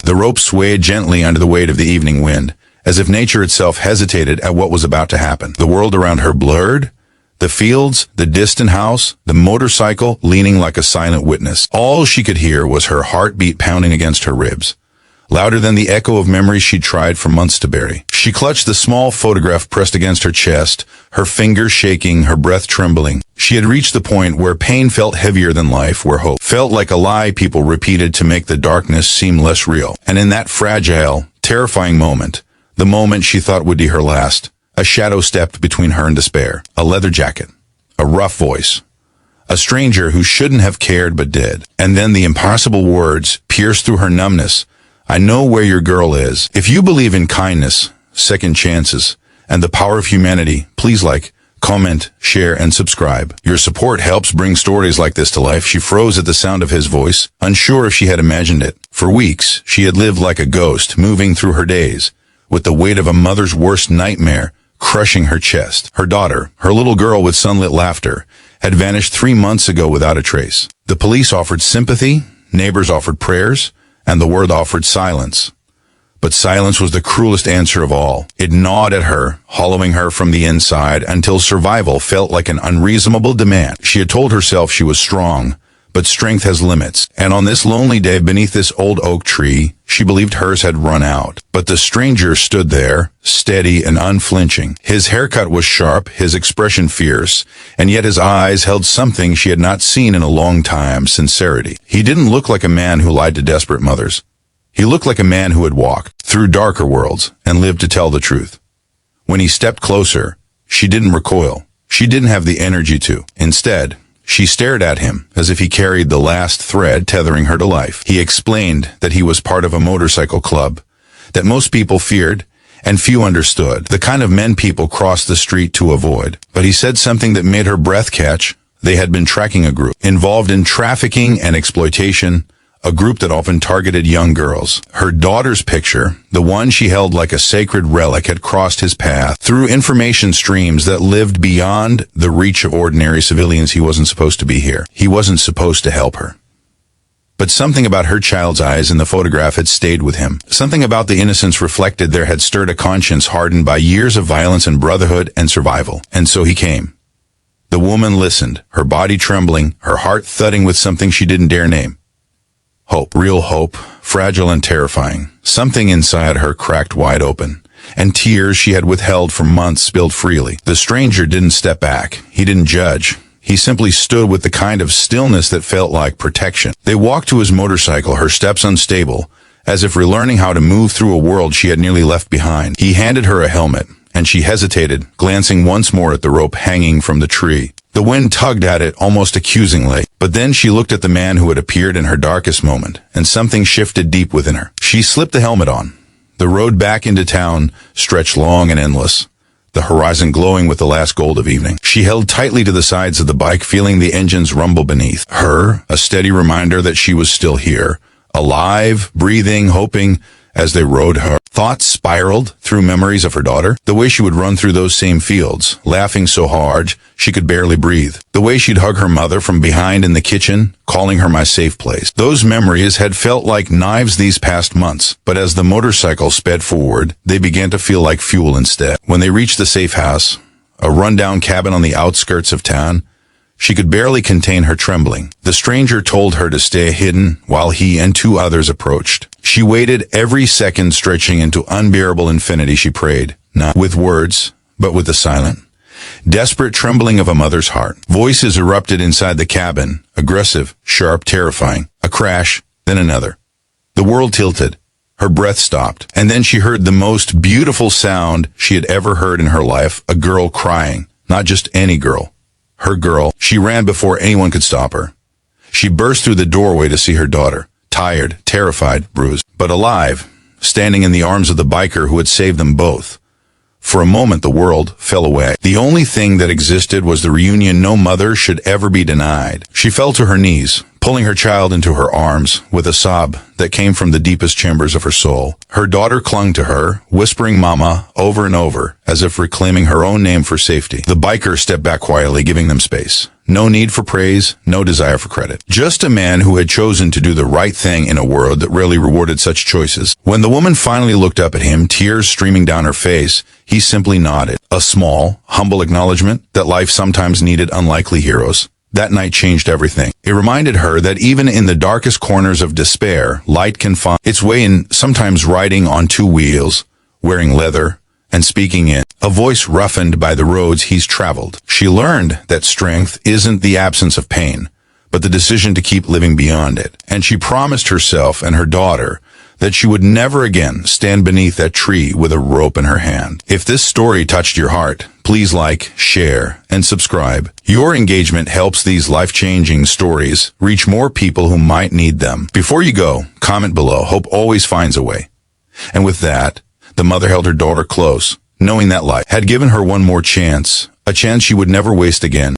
The rope swayed gently under the weight of the evening wind, as if nature itself hesitated at what was about to happen. The world around her blurred. The fields, the distant house, the motorcycle leaning like a silent witness. All she could hear was her heartbeat pounding against her ribs, louder than the echo of memories she'd tried for months to bury. She clutched the small photograph pressed against her chest, her fingers shaking, her breath trembling. She had reached the point where pain felt heavier than life, where hope felt like a lie people repeated to make the darkness seem less real. And in that fragile, terrifying moment, the moment she thought would be her last, a shadow stepped between her and despair. A leather jacket, a rough voice, a stranger who shouldn't have cared but did. And then the impossible words pierced through her numbness. I know where your girl is. If you believe in kindness, second chances, and the power of humanity, please like, comment, share, and subscribe. Your support helps bring stories like this to life. She froze at the sound of his voice, unsure if she had imagined it. For weeks, she had lived like a ghost, moving through her days, with the weight of a mother's worst nightmare crushing her chest. Her daughter, her little girl with sunlit laughter, had vanished 3 months ago without a trace. The police offered sympathy, neighbors offered prayers, and the world offered silence. But silence was the cruelest answer of all. It gnawed at her, hollowing her from the inside until survival felt like an unreasonable demand. She had told herself she was strong, but strength has limits. And on this lonely day beneath this old oak tree, she believed hers had run out. But the stranger stood there, steady and unflinching. His haircut was sharp, his expression fierce, and yet his eyes held something she had not seen in a long time: sincerity. He didn't look like a man who lied to desperate mothers. He looked like a man who had walked through darker worlds and lived to tell the truth. When he stepped closer, she didn't recoil. She didn't have the energy to. Instead, she stared at him as if he carried the last thread tethering her to life. He explained that he was part of a motorcycle club, that most people feared and few understood, the kind of men people crossed the street to avoid. But he said something that made her breath catch. They had been tracking a group involved in trafficking and exploitation, a group that often targeted young girls. Her daughter's picture, the one she held like a sacred relic, had crossed his path through information streams that lived beyond the reach of ordinary civilians. He wasn't supposed to be here. He wasn't supposed to help her. But something about her child's eyes in the photograph had stayed with him. Something about the innocence reflected there had stirred a conscience hardened by years of violence and brotherhood and survival. And so he came. The woman listened, her body trembling, her heart thudding with something she didn't dare name. Hope, real hope, fragile and terrifying. Something inside her cracked wide open, and tears she had withheld for months spilled freely. The stranger didn't step back. He didn't judge. He simply stood with the kind of stillness that felt like protection. They walked to his motorcycle, her steps unstable, as if relearning how to move through a world she had nearly left behind. He handed her a helmet, and she hesitated, glancing once more at the rope hanging from the tree. The wind tugged at it almost accusingly, but then she looked at the man who had appeared in her darkest moment, and something shifted deep within her. She slipped the helmet on. The road back into town stretched long and endless, the horizon glowing with the last gold of evening. She held tightly to the sides of the bike, feeling the engines rumble beneath her, a steady reminder that she was still here, alive, breathing, hoping. As they rode, her thoughts spiraled through memories of her daughter, the way she would run through those same fields, laughing so hard she could barely breathe, the way she'd hug her mother from behind in the kitchen, calling her my safe place. Those memories had felt like knives these past months, but as the motorcycle sped forward, they began to feel like fuel instead. When they reached the safe house, a rundown cabin on the outskirts of town, she could barely contain her trembling. The stranger told her to stay hidden while he and 2 others approached. She waited, every second stretching into unbearable infinity. She prayed, not with words, but with the silent, desperate trembling of a mother's heart. Voices erupted inside the cabin, aggressive, sharp, terrifying. A crash, then another. The world tilted. Her breath stopped, and then she heard the most beautiful sound she had ever heard in her life, a girl crying. Not just any girl. Her girl. She ran before anyone could stop her. She burst through the doorway to see her daughter, tired, terrified, bruised, but alive, standing in the arms of the biker who had saved them both. For a moment, the world fell away. The only thing that existed was the reunion no mother should ever be denied. She fell to her knees, pulling her child into her arms with a sob that came from the deepest chambers of her soul. Her daughter clung to her, whispering "Mama" over and over, as if reclaiming her own name for safety. The biker stepped back quietly, giving them space. No need for praise, no desire for credit. Just a man who had chosen to do the right thing in a world that rarely rewarded such choices. When the woman finally looked up at him, tears streaming down her face, he simply nodded. A small, humble acknowledgement that life sometimes needed unlikely heroes. That night changed everything. It reminded her that even in the darkest corners of despair, light can find its way in, sometimes riding on two wheels, wearing leather, and speaking in a voice roughened by the roads he's traveled. She learned that strength isn't the absence of pain, but the decision to keep living beyond it. And she promised herself and her daughter that she would never again stand beneath that tree with a rope in her hand. If this story touched your heart, please like, share, and subscribe. Your engagement helps these life-changing stories reach more people who might need them. Before you go, comment below. Hope always finds a way. And with that, the mother held her daughter close, knowing that life had given her one more chance, a chance she would never waste again.